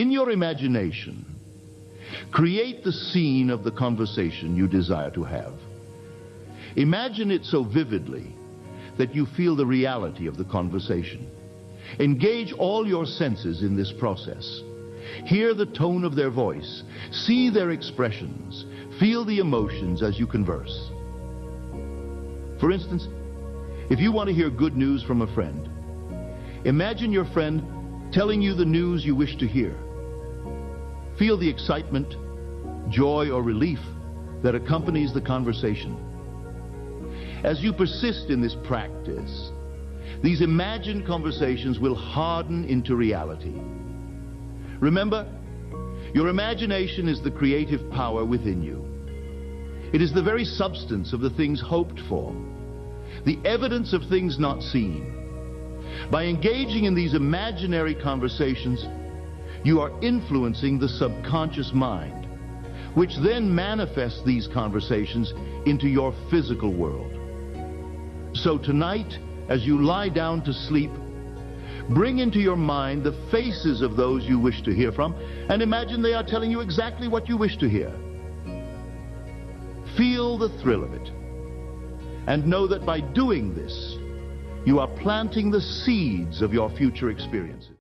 In your imagination, create the scene of the conversation you desire to have. Imagine it so vividly that you feel the reality of the conversation. Engage all your senses in this process. Hear the tone of their voice. See their expressions. Feel the emotions as you converse. For instance, if you want to hear good news from a friend, imagine your friend telling you the news you wish to hear. Feel the excitement, joy, or relief that accompanies the conversation. As you persist in this practice, these imagined conversations will harden into reality. Remember, your imagination is the creative power within you. It is the very substance of the things hoped for, the evidence of things not seen. By engaging in these imaginary conversations, you are influencing the subconscious mind, which then manifests these conversations into your physical world. So tonight, as you lie down to sleep, bring into your mind the faces of those you wish to hear from, and imagine they are telling you exactly what you wish to hear. Feel the thrill of it, and know that by doing this, you are planting the seeds of your future experiences.